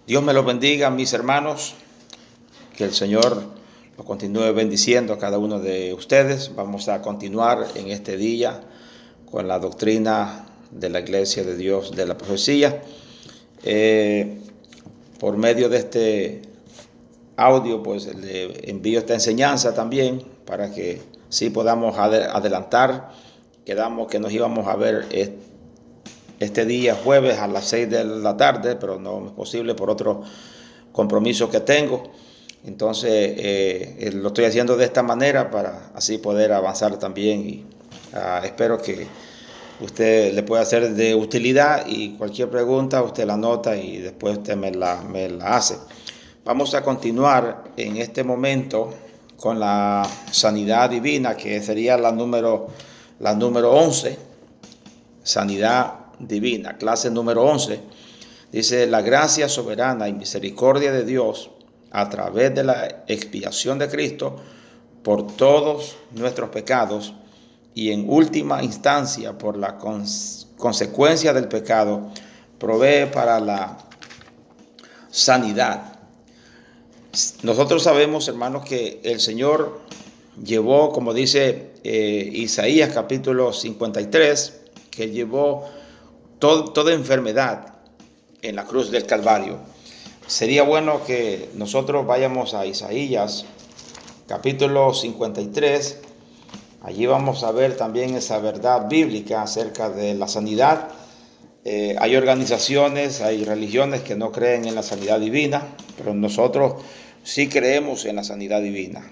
Dios me los bendiga, mis hermanos. Que el Señor los continúe bendiciendo a cada uno de ustedes. Vamos a continuar en este día con la doctrina de la Iglesia de Dios de la profecía. Por medio de este audio, pues le envío esta enseñanza también para que sí podamos adelantar. Quedamos que nos íbamos a ver este día jueves a las 6 de la tarde, pero no es posible por otro compromiso que tengo. Entonces lo estoy haciendo de esta manera para así poder avanzar también y espero que usted le pueda ser de utilidad y cualquier pregunta usted la anota y después usted me la hace. Vamos a continuar en este momento con la sanidad divina, que sería la número 11, sanidad divina, clase número 11. Dice: la gracia soberana y misericordia de Dios a través de la expiación de Cristo por todos nuestros pecados y en última instancia por la consecuencia del pecado provee para la sanidad. Nosotros sabemos, hermanos, que el Señor llevó, como dice Isaías capítulo 53, que llevó toda enfermedad en la cruz del Calvario. Sería bueno que nosotros vayamos a Isaías capítulo 53. Allí vamos a ver también esa verdad bíblica acerca de la sanidad. Hay organizaciones, hay religiones que no creen en la sanidad divina, pero nosotros sí creemos en la sanidad divina.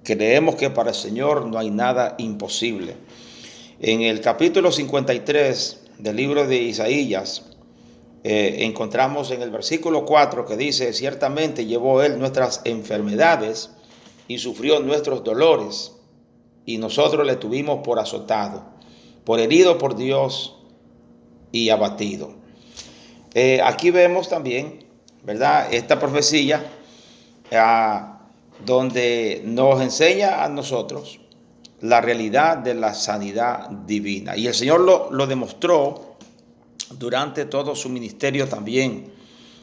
Creemos que para el Señor no hay nada imposible. En el capítulo 53 del libro de Isaías, encontramos en el versículo 4 que dice: ciertamente llevó Él nuestras enfermedades y sufrió nuestros dolores, y nosotros le tuvimos por azotado, por herido por Dios y abatido. Aquí vemos también, ¿verdad?, esta profecía donde nos enseña a nosotros la realidad de la sanidad divina. Y el Señor lo demostró durante todo su ministerio también.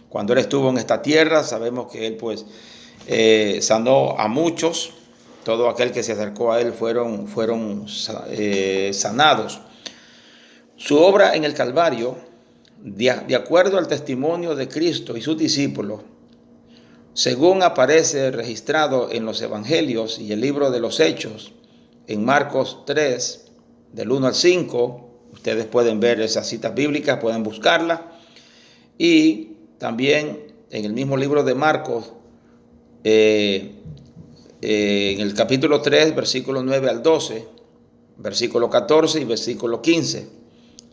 Cuando Él estuvo en esta tierra, sabemos que Él pues sanó a muchos. Todo aquel que se acercó a Él fueron sanados. Su obra en el Calvario, de acuerdo al testimonio de Cristo y sus discípulos, según aparece registrado en los Evangelios y el libro de los Hechos, en Marcos 3, del 1 al 5, ustedes pueden ver esas citas bíblicas, pueden buscarlas. Y también en el mismo libro de Marcos, en el capítulo 3, versículos 9 al 12, versículo 14 y versículo 15.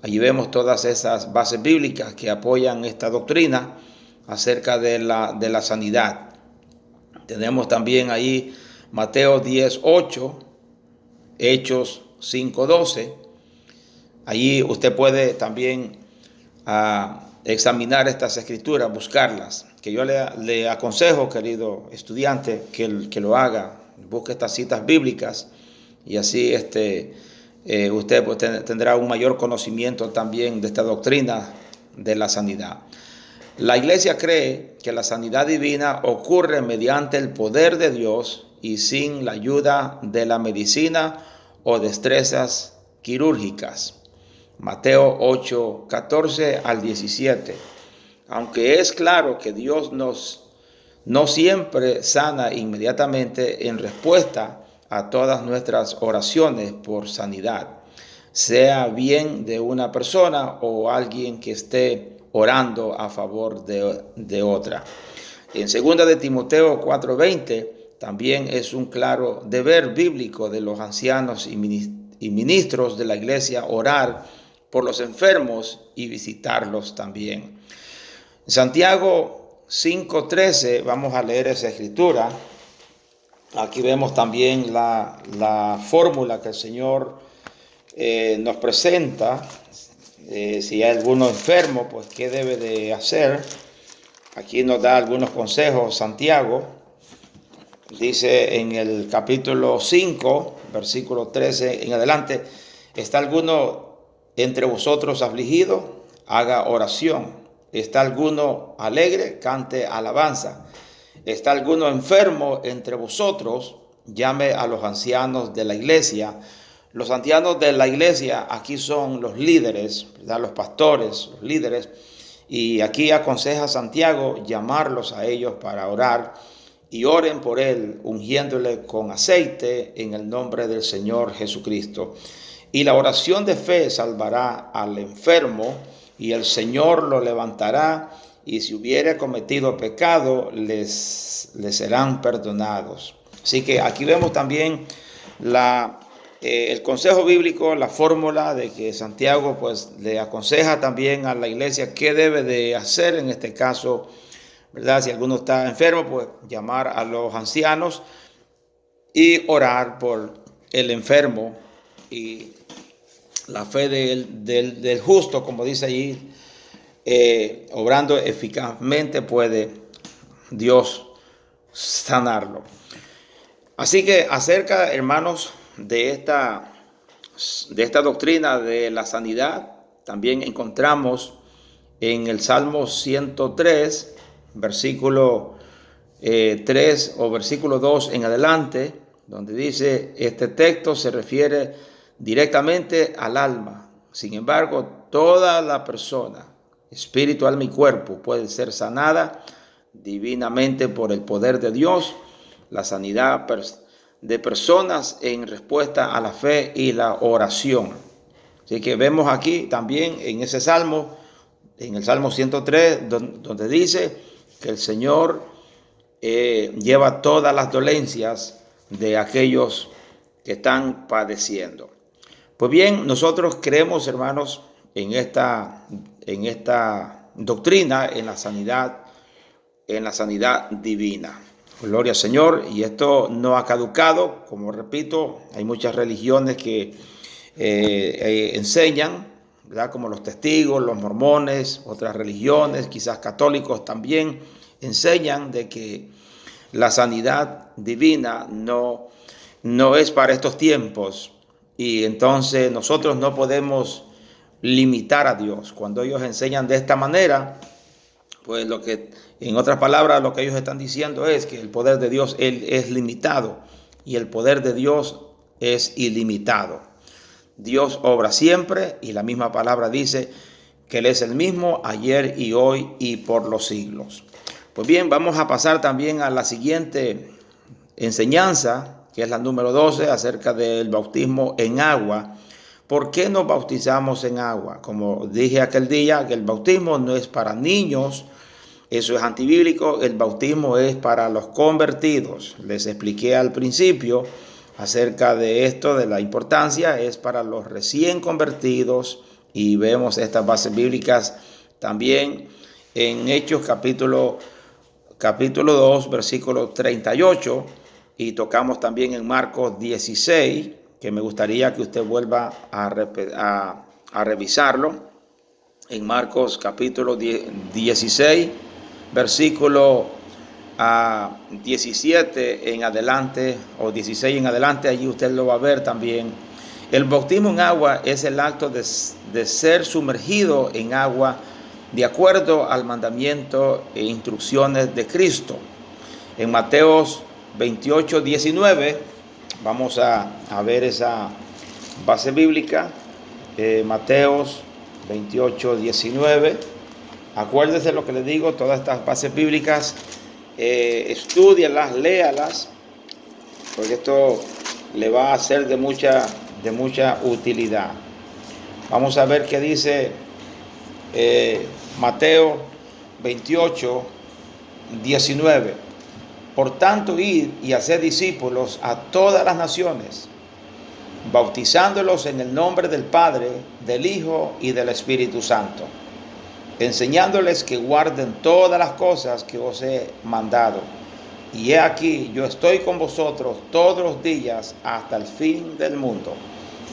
Allí vemos todas esas bases bíblicas que apoyan esta doctrina acerca de la sanidad. Tenemos también ahí Mateo 10:8, Hechos 5:12. Allí usted puede también examinar estas escrituras, buscarlas, que yo le aconsejo, querido estudiante, que lo haga. Busque estas citas bíblicas y así usted pues tendrá un mayor conocimiento también de esta doctrina de la sanidad. La Iglesia cree que la sanidad divina ocurre mediante el poder de Dios y sin la ayuda de la medicina o destrezas quirúrgicas. Mateo 8, 14 al 17. Aunque es claro que Dios no siempre sana inmediatamente en respuesta a todas nuestras oraciones por sanidad, sea bien de una persona o alguien que esté orando a favor de otra. En 2 de Timoteo 4:20 también es un claro deber bíblico de los ancianos y ministros de la iglesia orar por los enfermos y visitarlos también. En Santiago 5:13 vamos a leer esa escritura. Aquí vemos también la fórmula que el Señor nos presenta. Si hay alguno enfermo, pues qué debe de hacer. Aquí nos da algunos consejos Santiago. Dice en el capítulo 5, versículo 13 en adelante: ¿está alguno entre vosotros afligido? Haga oración. ¿Está alguno alegre? Cante alabanza. ¿Está alguno enfermo entre vosotros? Llame a los ancianos de la iglesia. Los ancianos de la iglesia aquí son los líderes, ¿verdad? Los pastores, los líderes. Y aquí aconseja Santiago llamarlos a ellos para orar, y oren por él, ungiéndole con aceite en el nombre del Señor Jesucristo. Y la oración de fe salvará al enfermo, y el Señor lo levantará, y si hubiere cometido pecado, les serán perdonados. Así que aquí vemos también el consejo bíblico, la fórmula de que Santiago pues le aconseja también a la iglesia qué debe de hacer en este caso, ¿verdad? Si alguno está enfermo, pues llamar a los ancianos y orar por el enfermo. Y la fe del justo, como dice allí, obrando eficazmente puede Dios sanarlo. Así que acerca, hermanos, de esta doctrina de la sanidad, también encontramos en el Salmo 103, versículo 3 o versículo 2 en adelante, donde dice, este texto se refiere directamente al alma. Sin embargo, toda la persona, espíritu, alma y cuerpo, puede ser sanada divinamente por el poder de Dios. La sanidad de personas en respuesta a la fe y la oración. Así que vemos aquí también en ese salmo, en el Salmo 103, donde dice que el Señor lleva todas las dolencias de aquellos que están padeciendo. Pues bien, nosotros creemos, hermanos, en esta doctrina, en la sanidad divina. Gloria al Señor. Y esto no ha caducado. Como repito, hay muchas religiones que enseñan, ¿verdad? Como los testigos, los mormones, otras religiones, quizás católicos también, enseñan de que la sanidad divina no es para estos tiempos. Y entonces nosotros no podemos limitar a Dios. Cuando ellos enseñan de esta manera, pues en otras palabras, lo que ellos están diciendo es que el poder de Dios él es limitado y el poder de Dios es ilimitado. Dios obra siempre y la misma palabra dice que Él es el mismo ayer y hoy y por los siglos. Pues bien, vamos a pasar también a la siguiente enseñanza, que es la número 12, acerca del bautismo en agua. ¿Por qué nos bautizamos en agua? Como dije aquel día, que el bautismo no es para niños. Eso es antibíblico. El bautismo es para los convertidos. Les expliqué al principio acerca de esto, de la importancia, es para los recién convertidos, y vemos estas bases bíblicas también en Hechos capítulo 2, versículo 38, y tocamos también en Marcos 16, que me gustaría que usted vuelva a revisarlo. En Marcos capítulo 16, versículo 17 en adelante, o 16 en adelante, allí usted lo va a ver también. El bautismo en agua es el acto de ser sumergido en agua de acuerdo al mandamiento e instrucciones de Cristo. En Mateos 28, 19, vamos a ver esa base bíblica. Mateos 28, 19. Acuérdese lo que les digo, todas estas bases bíblicas, estúdialas, léalas, porque esto le va a ser de mucha utilidad. Vamos a ver qué dice Mateo 28, 19. Por tanto, id y haced discípulos a todas las naciones, bautizándolos en el nombre del Padre, del Hijo y del Espíritu Santo, enseñándoles que guarden todas las cosas que os he mandado. Y he aquí, yo estoy con vosotros todos los días hasta el fin del mundo.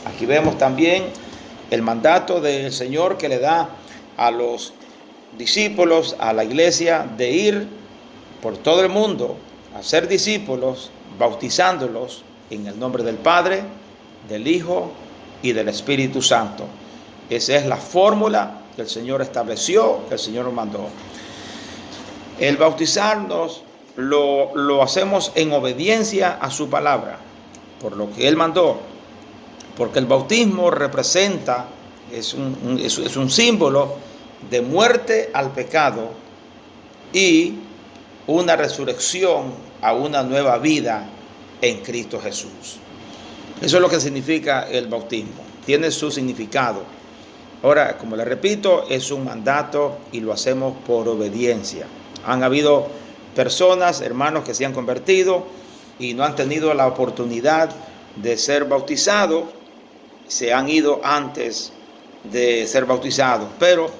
Aquí vemos también el mandato del Señor que le da a los discípulos, a la iglesia, de ir por todo el mundo a ser discípulos, bautizándolos en el nombre del Padre, del Hijo y del Espíritu Santo. Esa es la fórmula que el Señor estableció, que el Señor nos mandó. El bautizarnos lo hacemos en obediencia a su palabra, por lo que Él mandó, porque el bautismo representa, es un símbolo de muerte al pecado y una resurrección a una nueva vida en Cristo Jesús. Eso es lo que significa el bautismo, tiene su significado. Ahora, como le repito, es un mandato y lo hacemos por obediencia. Han habido personas, hermanos, que se han convertido y no han tenido la oportunidad de ser bautizados, se han ido antes de ser bautizados. Pero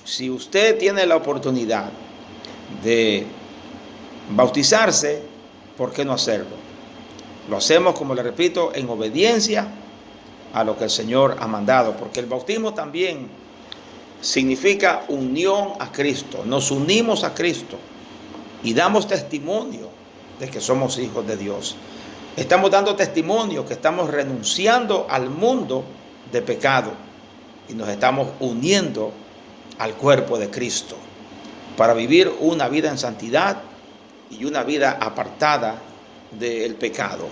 si usted tiene la oportunidad de bautizarse, ¿por qué no hacerlo? Lo hacemos, como le repito, en obediencia a lo que el Señor ha mandado, porque el bautismo también significa unión a Cristo. Nos unimos a Cristo y damos testimonio de que somos hijos de Dios. Estamos dando testimonio que estamos renunciando al mundo de pecado y nos estamos uniendo al cuerpo de Cristo para vivir una vida en santidad y una vida apartada del pecado.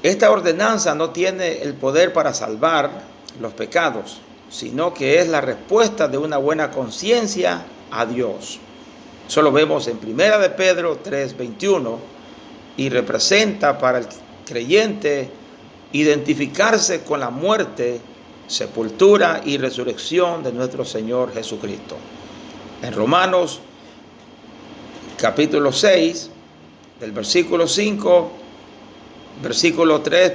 Esta ordenanza no tiene el poder para salvar los pecados, sino que es la respuesta de una buena conciencia a Dios. Eso lo vemos en 1 de Pedro 3:21 y representa para el creyente identificarse con la muerte, sepultura y resurrección de nuestro Señor Jesucristo. En Romanos capítulo 6, del versículo 5, versículo 3,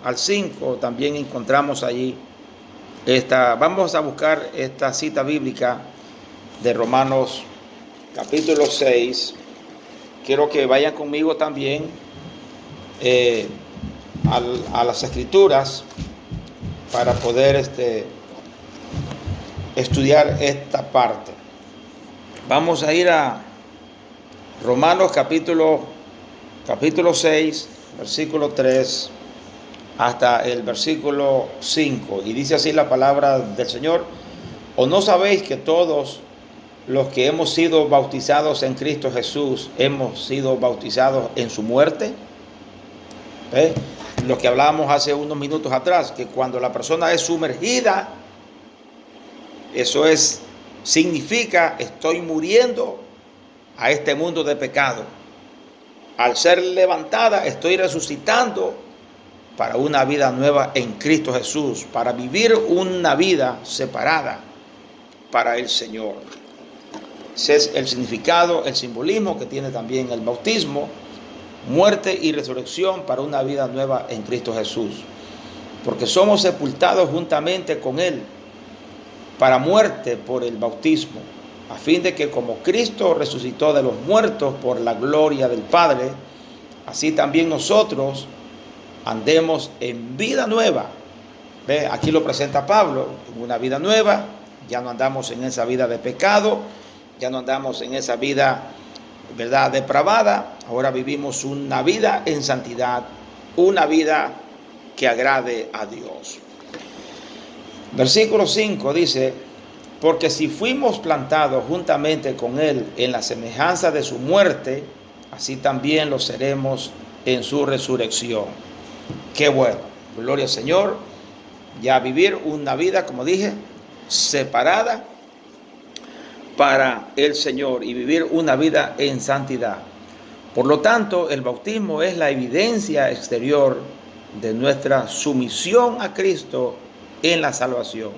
al 5, también encontramos allí vamos a buscar esta cita bíblica de Romanos capítulo 6. Quiero que vayan conmigo también a las Escrituras para poder estudiar esta parte. Vamos a ir a Romanos capítulo 6, versículo 3 hasta el versículo 5. Y dice así la palabra del Señor: ¿O no sabéis que todos los que hemos sido bautizados en Cristo Jesús hemos sido bautizados en su muerte? Lo que hablábamos hace unos minutos atrás, que cuando la persona es sumergida, eso significa estoy muriendo a este mundo de pecado. Al ser levantada, estoy resucitando para una vida nueva en Cristo Jesús, para vivir una vida separada para el Señor. Ese es el significado, el simbolismo que tiene también el bautismo: muerte y resurrección para una vida nueva en Cristo Jesús. Porque somos sepultados juntamente con Él para muerte por el bautismo, a fin de que como Cristo resucitó de los muertos por la gloria del Padre, así también nosotros andemos en vida nueva. Aquí lo presenta Pablo, en una vida nueva. Ya no andamos en esa vida de pecado, ya no andamos en esa vida, ¿verdad?, depravada. Ahora vivimos una vida en santidad, una vida que agrade a Dios. Versículo 5 dice: porque si fuimos plantados juntamente con Él en la semejanza de su muerte, así también lo seremos en su resurrección. Qué bueno, gloria al Señor. Ya vivir una vida, como dije, separada para el Señor y vivir una vida en santidad. Por lo tanto, el bautismo es la evidencia exterior de nuestra sumisión a Cristo en la salvación,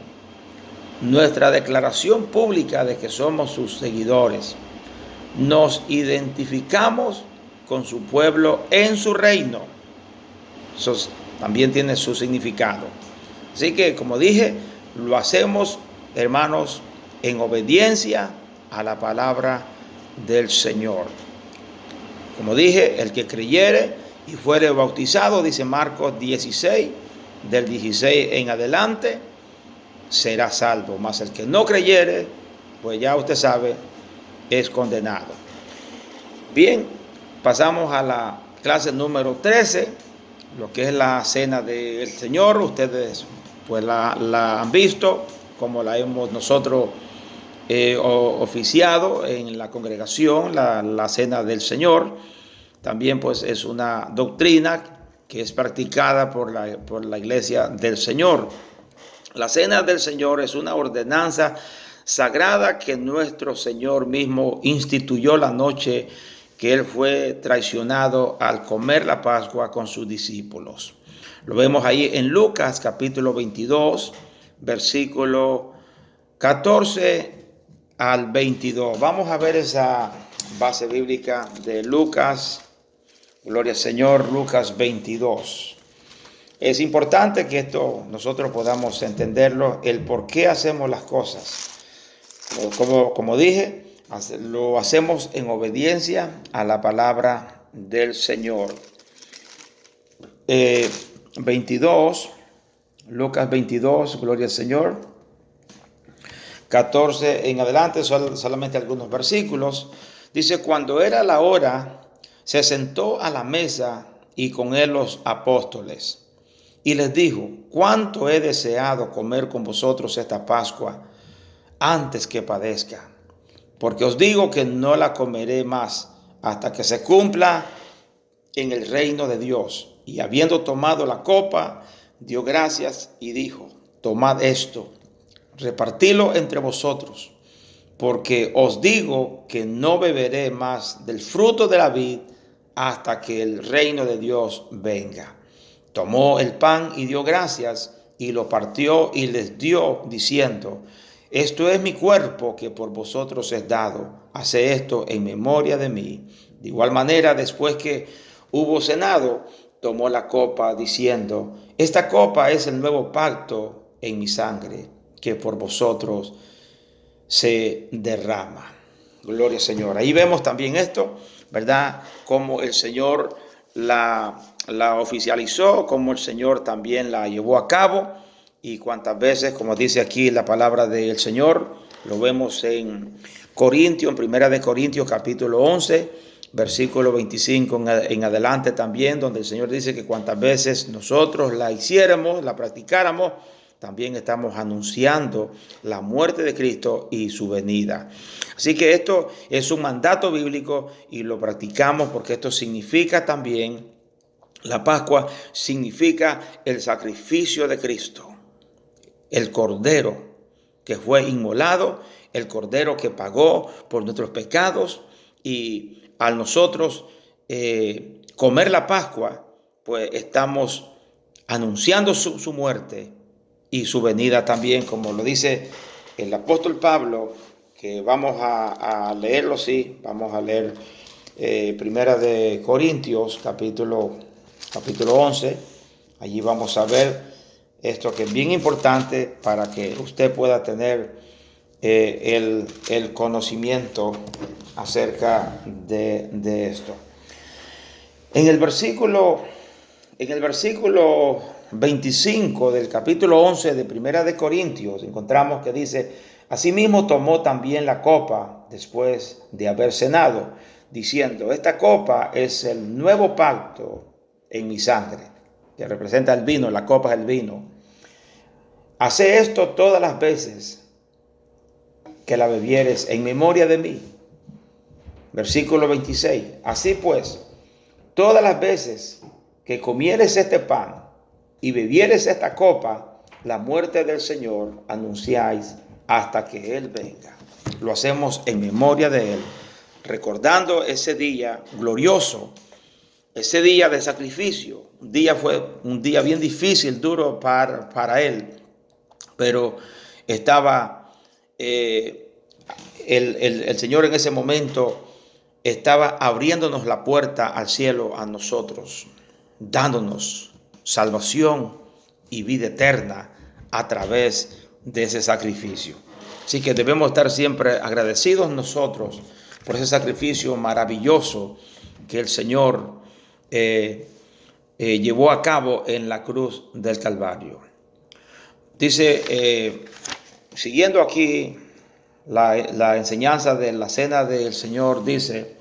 nuestra declaración pública de que somos sus seguidores. Nos identificamos con su pueblo en su reino. Eso también tiene su significado. Así que, como dije, lo hacemos, hermanos, en obediencia a la palabra del Señor. Como dije, el que creyere y fuere bautizado, dice Marcos 16, del 16 en adelante, será salvo. Mas el que no creyere, pues ya usted sabe, es condenado. Bien, pasamos a la clase número 13, lo que es la cena del Señor. Ustedes pues la han visto, como la hemos nosotros oficiado en la congregación, la cena del Señor. También pues es una doctrina que es practicada por la iglesia del Señor. La cena del Señor es una ordenanza sagrada que nuestro Señor mismo instituyó la noche que Él fue traicionado al comer la Pascua con sus discípulos. Lo vemos ahí en Lucas capítulo 22, versículo 14 al 22. Vamos a ver esa base bíblica de Lucas. Gloria al Señor, Lucas 22. Es importante que esto nosotros podamos entenderlo, el por qué hacemos las cosas. Como dije, lo hacemos en obediencia a la palabra del Señor. 22, Lucas 22, gloria al Señor. 14 en adelante, solamente algunos versículos. Dice, cuando era la hora, se sentó a la mesa y con él los apóstoles. Y les dijo, cuánto he deseado comer con vosotros esta Pascua antes que padezca. Porque os digo que no la comeré más hasta que se cumpla en el reino de Dios. Y habiendo tomado la copa, dio gracias y dijo, tomad esto, repartidlo entre vosotros, porque os digo que no beberé más del fruto de la vid hasta que el reino de Dios venga. Tomó el pan y dio gracias y lo partió y les dio, diciendo, esto es mi cuerpo que por vosotros es dado. Haced esto en memoria de mí. De igual manera, después que hubo cenado, tomó la copa diciendo, esta copa es el nuevo pacto en mi sangre, que por vosotros se derrama. Gloria al Señor. Ahí vemos también esto, ¿verdad? Como el Señor la oficializó, como el Señor también la llevó a cabo, y cuántas veces, como dice aquí la palabra del Señor, lo vemos en Corintios, en Primera de Corintios capítulo 11, versículo 25 en adelante también, donde el Señor dice que cuántas veces nosotros la hiciéramos, la practicáramos, también estamos anunciando la muerte de Cristo y su venida. Así que esto es un mandato bíblico y lo practicamos porque esto significa también, la Pascua significa el sacrificio de Cristo, el Cordero que fue inmolado, el Cordero que pagó por nuestros pecados, y al nosotros comer la Pascua, pues estamos anunciando su muerte y su venida también, como lo dice el apóstol Pablo, que vamos a leerlo, sí, vamos a leer Primera de Corintios, capítulo 11, allí vamos a ver esto que es bien importante para que usted pueda tener el conocimiento acerca de esto. En el versículo 25 del capítulo 11 de Primera de Corintios encontramos que dice, asimismo tomó también la copa después de haber cenado, diciendo, esta copa es el nuevo pacto en mi sangre, que representa el vino, la copa es el vino. Haced esto todas las veces que la bebieres en memoria de mí. Versículo 26, así pues, todas las veces que comieres este pan y bebieres esta copa, la muerte del Señor anunciáis hasta que Él venga. Lo hacemos en memoria de Él, recordando ese día glorioso, ese día de sacrificio. Fue un día bien difícil, duro para Él, pero estaba el Señor en ese momento estaba abriéndonos la puerta al cielo a nosotros, dándonos salvación y vida eterna a través de ese sacrificio. Así que debemos estar siempre agradecidos nosotros por ese sacrificio maravilloso que el Señor llevó a cabo en la cruz del Calvario. Dice, siguiendo aquí la enseñanza de la cena del Señor, dice,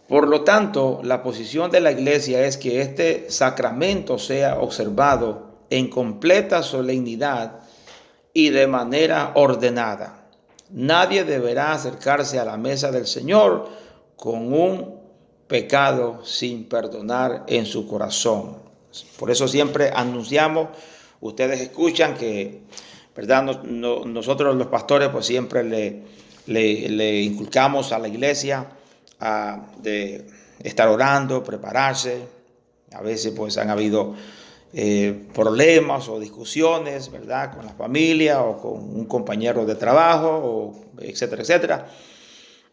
por lo tanto, la posición de la iglesia es que este sacramento sea observado en completa solemnidad y de manera ordenada. Nadie deberá acercarse a la mesa del Señor con un pecado sin perdonar en su corazón. Por eso siempre anunciamos, ustedes escuchan que, ¿verdad? Nosotros los pastores pues siempre le inculcamos a la iglesia de estar orando, prepararse. A veces pues han habido problemas o discusiones, ¿verdad? Con la familia o con un compañero de trabajo, etcétera, etcétera.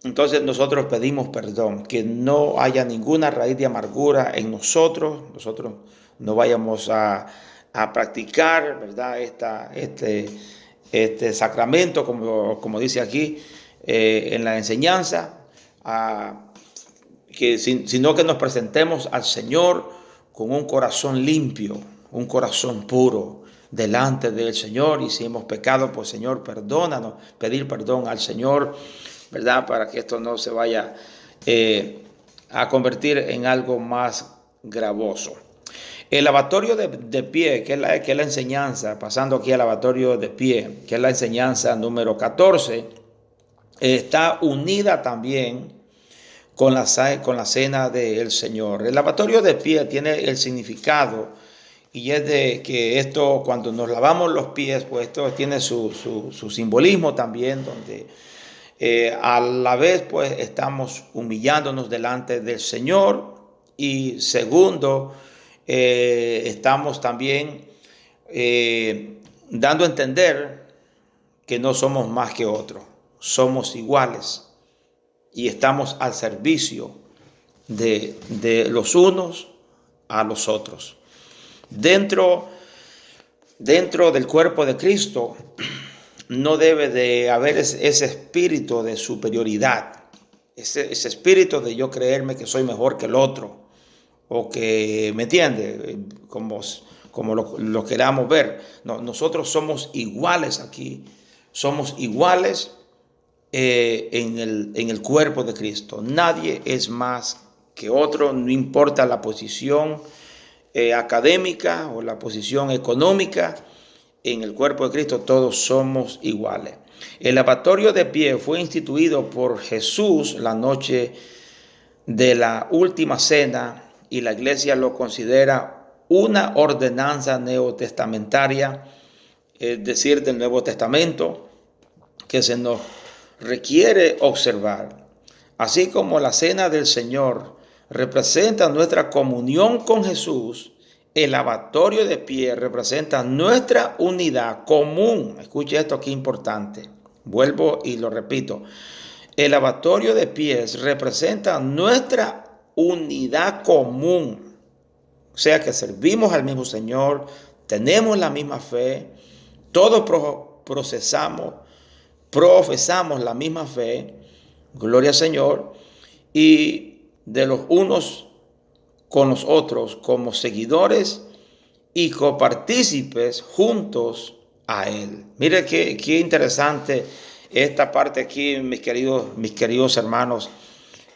Entonces nosotros pedimos perdón, que no haya ninguna raíz de amargura en nosotros no vayamos a practicar, ¿verdad? Este sacramento, como dice aquí en la enseñanza, sino que nos presentemos al Señor con un corazón limpio, un corazón puro delante del Señor, y si hemos pecado, pues Señor, perdónanos, pedir perdón al Señor, ¿verdad? Para que esto no se vaya a convertir en algo más gravoso. El lavatorio de pie, que es la enseñanza, pasando aquí al lavatorio de pie, que es la enseñanza número 14, está unida también con la cena del Señor. El lavatorio de pie tiene el significado, y es de que esto, cuando nos lavamos los pies, pues esto tiene su simbolismo también, donde a la vez pues estamos humillándonos delante del Señor, y segundo, estamos también dando a entender que no somos más que otros, somos iguales y estamos al servicio de los unos a los otros. Dentro del cuerpo de Cristo no debe de haber ese espíritu de superioridad, ese espíritu de yo creerme que soy mejor que el otro, o que, ¿me entiende? Como lo queramos ver. No, nosotros somos iguales aquí, somos iguales en el cuerpo de Cristo. Nadie es más que otro, no importa la posición académica o la posición económica. En el cuerpo de Cristo todos somos iguales. El lavatorio de pie fue instituido por Jesús la noche de la última cena, y la iglesia lo considera una ordenanza neotestamentaria, es decir, del Nuevo Testamento, que se nos requiere observar. Así como la cena del Señor representa nuestra comunión con Jesús, el lavatorio de pie representa nuestra unidad común. Escuche esto aquí importante. Vuelvo y lo repito. El lavatorio de pies representa nuestra unidad común. O sea que servimos al mismo Señor, tenemos la misma fe, todos profesamos la misma fe, gloria al Señor, y de los unos con los otros como seguidores y copartícipes juntos a Él. Mire qué interesante esta parte aquí, mis queridos hermanos.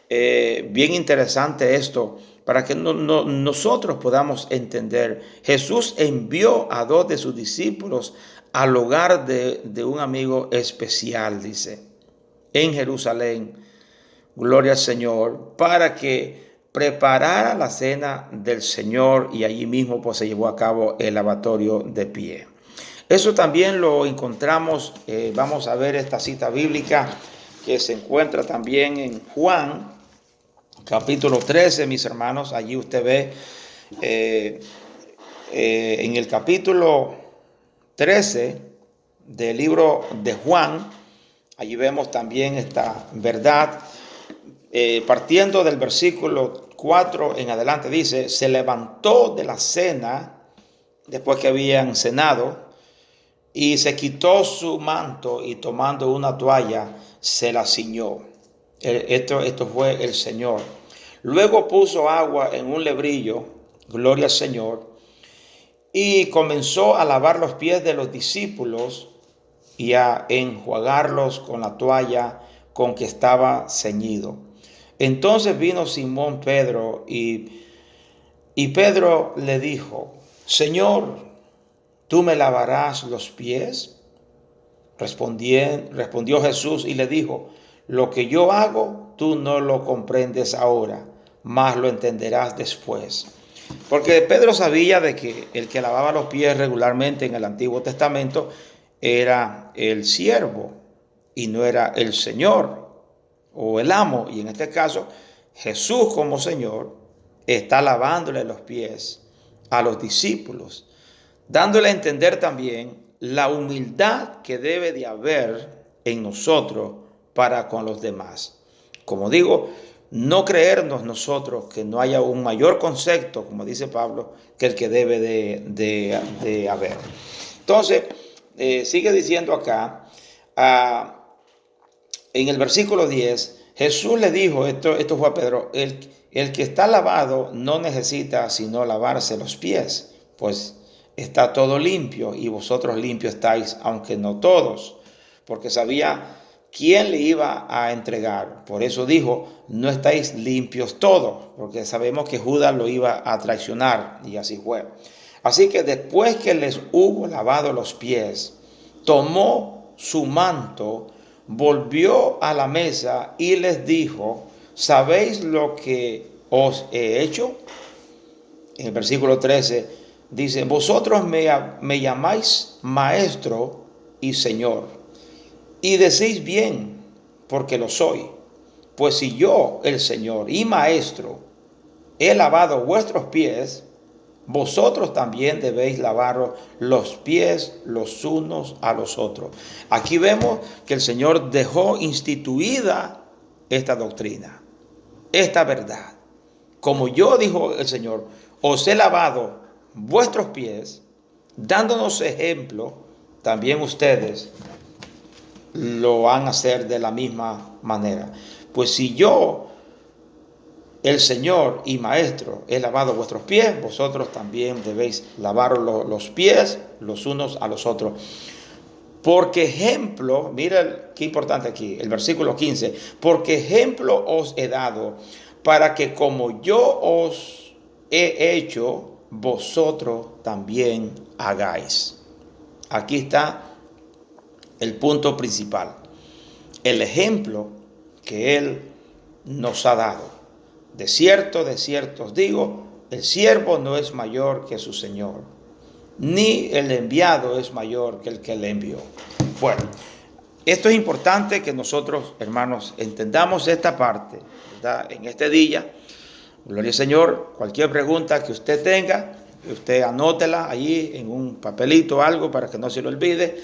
Bien interesante esto, para que nosotros podamos entender. Jesús envió a 2 de sus discípulos al hogar de un amigo especial, dice, en Jerusalén, gloria al Señor, para que preparara la cena del Señor, y allí mismo pues se llevó a cabo el lavatorio de pie. Eso también lo encontramos, vamos a ver esta cita bíblica que se encuentra también en Juan, capítulo 13, mis hermanos. Allí usted ve en el capítulo 13 del libro de Juan, allí vemos también esta verdad. Partiendo del versículo 4 en adelante, dice: se levantó de la cena después que habían cenado, y se quitó su manto, y tomando una toalla se la ciñó. Esto fue el Señor. Luego puso agua en un lebrillo, gloria al Señor, y comenzó a lavar los pies de los discípulos y a enjuagarlos con la toalla con que estaba ceñido. Entonces vino Simón Pedro y Pedro le dijo: Señor, ¿tú me lavarás los pies? Respondió Jesús y le dijo, lo que yo hago, tú no lo comprendes ahora, mas lo entenderás después. Porque Pedro sabía de que el que lavaba los pies regularmente en el Antiguo Testamento era el siervo y no era el Señor o el amo. Y en este caso, Jesús como Señor está lavándole los pies a los discípulos, dándole a entender también la humildad que debe de haber en nosotros para con los demás. Como digo, no creernos nosotros que no haya un mayor concepto, como dice Pablo, que el que debe de haber. Entonces, sigue diciendo acá, en el versículo 10, Jesús le dijo, esto fue a Pedro, el que está lavado no necesita sino lavarse los pies, pues está todo limpio y vosotros limpios estáis, aunque no todos, porque sabía quién le iba a entregar. Por eso dijo, no estáis limpios todos, porque sabemos que Judas lo iba a traicionar y así fue. Así que después que les hubo lavado los pies, tomó su manto, volvió a la mesa y les dijo, ¿sabéis lo que os he hecho? En el versículo 13 dice, vosotros me llamáis maestro y señor, y decís bien, porque lo soy. Pues si yo, el Señor y maestro, he lavado vuestros pies, vosotros también debéis lavaros los pies los unos a los otros. Aquí vemos que el Señor dejó instituida esta doctrina, esta verdad. Como yo, dijo el Señor, os he lavado vuestros pies, dándonos ejemplo, también ustedes lo van a hacer de la misma manera. Pues si yo, el Señor y Maestro, he lavado vuestros pies, vosotros también debéis lavar los pies los unos a los otros. Porque ejemplo, mira qué importante aquí, el versículo 15, porque ejemplo os he dado para que como yo os he hecho, vosotros también hagáis. Aquí está el punto principal, el ejemplo que Él nos ha dado. De cierto os digo, el siervo no es mayor que su Señor, ni el enviado es mayor que el que le envió. Bueno, esto es importante que nosotros, hermanos, entendamos esta parte, ¿verdad? En este día, gloria al Señor, cualquier pregunta que usted tenga, usted anótela allí en un papelito o algo para que no se lo olvide,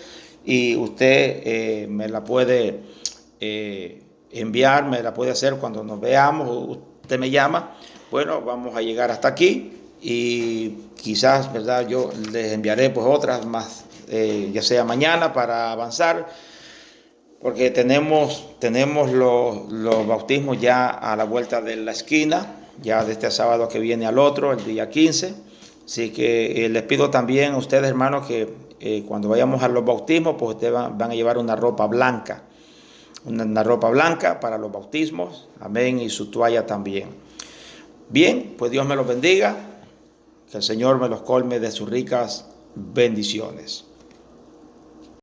y usted me la puede enviar, me la puede hacer cuando nos veamos, usted me llama, bueno, vamos a llegar hasta aquí y quizás, ¿verdad? Yo les enviaré pues otras más, ya sea mañana para avanzar, porque tenemos los bautismos ya a la vuelta de la esquina, ya de este sábado que viene al otro, el día 15. Así que les pido también a ustedes, hermanos, que cuando vayamos a los bautismos, pues ustedes van a llevar una ropa blanca. Una ropa blanca para los bautismos. Amén. Y su toalla también. Bien, pues Dios me los bendiga. Que el Señor me los colme de sus ricas bendiciones.